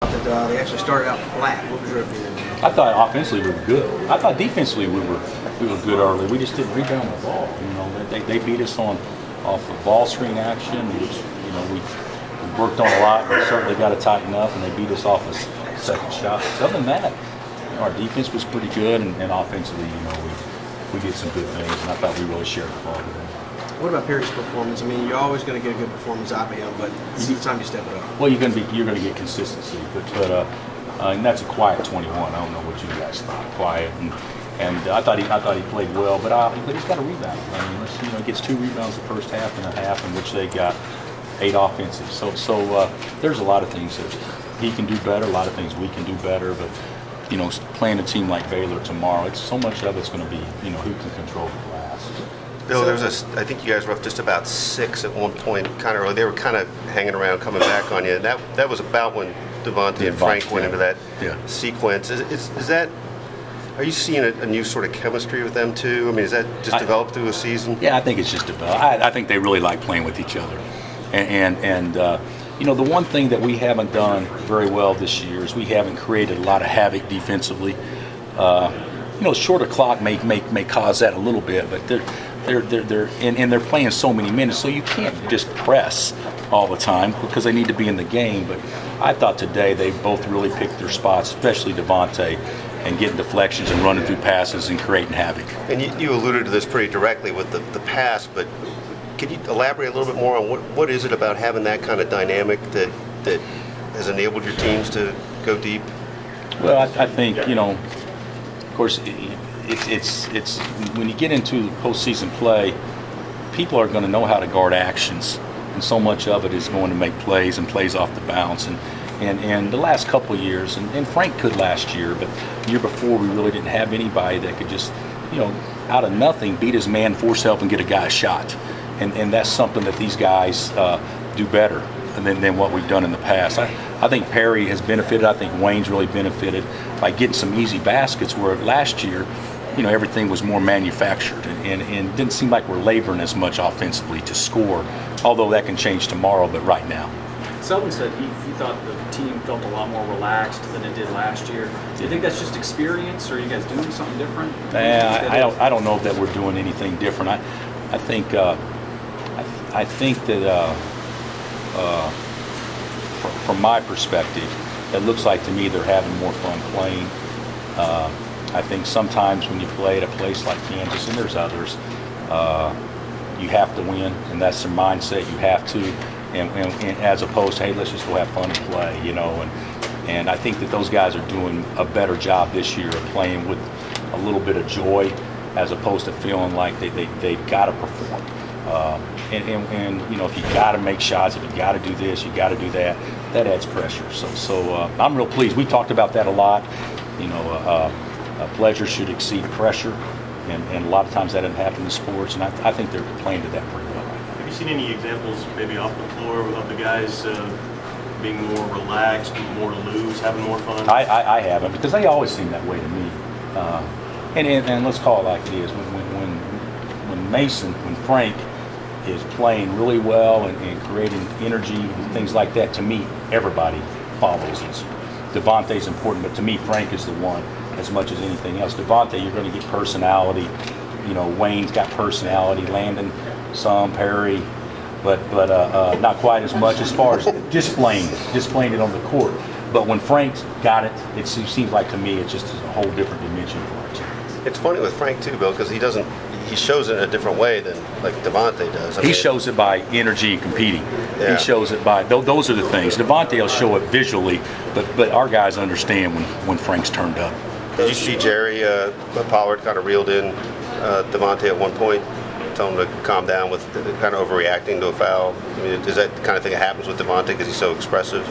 That they actually started out flat. What was your opinion? I thought offensively we were good. I thought defensively we were good early. We just didn't rebound the ball. You know, they beat us off of ball screen action, which we worked on a lot. We certainly got to tighten up, and they beat us off a second shot. So other than that, our defense was pretty good, and offensively, we did some good things, and I thought we really shared the ball with them. What about Perry's performance? I mean, you're always going to get a good performance out of him, but it's the time you step it up. Well, you're going to get consistency, but and that's a quiet 21. I don't know what you guys thought. Quiet, and I thought he played well, but he's got a rebound. I mean, he gets 2 rebounds the first half and a half, in which they got 8 offensive. So there's a lot of things that he can do better, a lot of things we can do better, but playing a team like Baylor tomorrow, it's so much of it's going to be who can control the glass. Bill, I think you guys were up just about 6 at one point, kind of early. They were kind of hanging around, coming back on you. And that was about when Devontae and Frank went into that sequence. Is that? Are you seeing a new sort of chemistry with them too? I mean, is that just developed through a season? Yeah, I think it's just developed. I think they really like playing with each other, and the one thing that we haven't done very well this year is we haven't created a lot of havoc defensively. Shorter clock may cause that a little bit, but they're playing so many minutes, so you can't just press all the time because they need to be in the game. But I thought today they both really picked their spots, especially Devontae, and getting deflections and running through passes and creating havoc. And you alluded to this pretty directly with the pass, but can you elaborate a little bit more on what is it about having that kind of dynamic that has enabled your teams to go deep? Well, I think of course. It's when you get into postseason play, people are going to know how to guard actions, and so much of it is going to make plays and plays off the bounce. And the last couple of years, and Frank could last year, but the year before we really didn't have anybody that could just out of nothing beat his man, force help, and get a guy a shot. And that's something that these guys do better than what we've done in the past. I think Perry has benefited. I think Wayne's really benefited by getting some easy baskets, where last year everything was more manufactured, and it didn't seem like we're laboring as much offensively to score, although that can change tomorrow, but right now. Selden said he thought the team felt a lot more relaxed than it did last year. Do you think that's just experience, or are you guys doing something different? I don't know that we're doing anything different. I think that from my perspective, it looks like to me they're having more fun playing. I think sometimes when you play at a place like Kansas, and there's others, you have to win, and that's their mindset. You have to, and as opposed to, hey, let's just go have fun and play, And I think that those guys are doing a better job this year of playing with a little bit of joy, as opposed to feeling like they've got to perform. If you got to make shots, if you got to do this, you got to do that, that adds pressure. So I'm real pleased. We talked about that a lot. Pleasure should exceed pressure, and a lot of times that doesn't happen in sports, and I think they're playing to that pretty well right now. Have you seen any examples maybe off the floor of the guys being more relaxed, more loose, having more fun? I haven't, because they always seem that way to me. And let's call it like it is. When Frank is playing really well and creating energy and things like that, to me, everybody follows this. Devontae's important, but to me, Frank is the one as much as anything else. Devontae, you're going to get personality. Wayne's got personality. Landon, some, Perry, but not quite as much as far as displaying it on the court. But when Frank's got it, it seems like to me it's just a whole different dimension for our team. It's funny with Frank too, Bill, because he shows it in a different way than like Devontae does. He shows it by energy and competing. Yeah. He shows it by those are the things. Devontae will show it visually, but our guys understand when Frank's turned up. Did you see Jerry Pollard kind of reeled in Devontae at one point, tell him to calm down with kind of overreacting to a foul? I mean, is that the kind of thing that happens with Devontae because he's so expressive?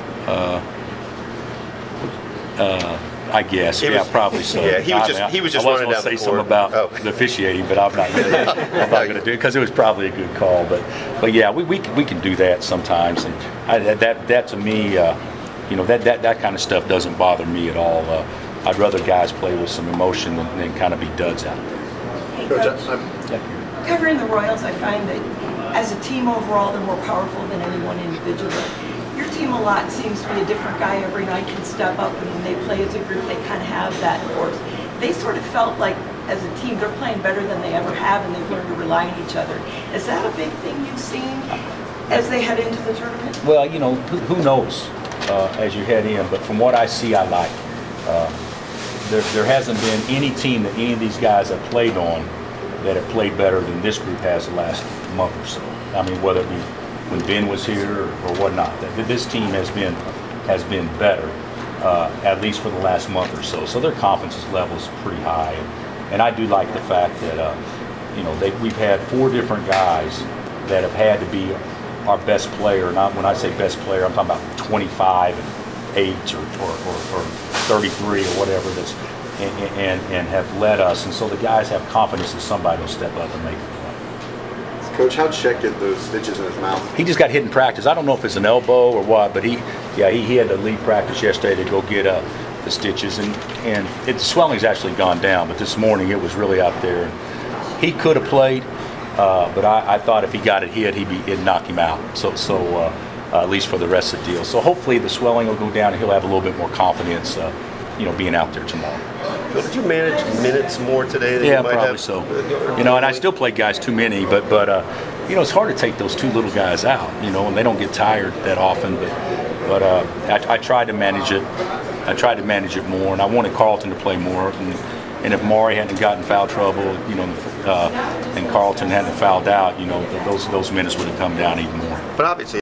I guess, probably so. Yeah, he was just running down the court. I was going to say something about the officiating, but I'm not going to do it because it was probably a good call. But yeah, we can do that sometimes, and that to me, that kind of stuff doesn't bother me at all. I'd rather guys play with some emotion than kind of be duds out there. Hey, Coach, covering the Royals, I find that as a team overall, they're more powerful than any one individual. Your your team a lot seems to be a different guy every night can step up, and when they play as a group, they kind of have that force. They sort of felt like, as a team, they're playing better than they ever have, and they've learned to rely on each other. Is that a big thing you've seen as they head into the tournament? Well, you know, who knows as you head in, but from what I see, I like. There hasn't been any team that any of these guys have played on that have played better than this group has the last month or so. I mean, whether it be when Ben was here or whatnot, this team has been better, at least for the last month or so. So their confidence level is pretty high, and I do like the fact that you know, we've had 4 different guys that have had to be our best player. Not when I say best player, I'm talking about 25 and 8 or 33 or whatever that's, and have led us. And so the guys have confidence that somebody will step up and make it play. Coach, how'd Chet get those stitches in his mouth? He just got hit in practice. I don't know if it's an elbow or what, but he had to leave practice yesterday to go get the stitches, and the swelling's actually gone down. But this morning it was really out there. He could have played, but I thought if he got it hit, it'd knock him out. So at least for the rest of the deal. So hopefully the swelling will go down and he'll have a little bit more confidence, you know, being out there tomorrow. Well, did you manage minutes more today than yeah, you might probably have? So. You know, and I still play guys too many, but you know, it's hard to take those 2 little guys out, you know, and they don't get tired that often. But I tried to manage it. I tried to manage it more, and I wanted Carlton to play more. And if Maury hadn't gotten foul trouble, you know, and Carlton hadn't fouled out, you know, those minutes would have come down even more. But obviously.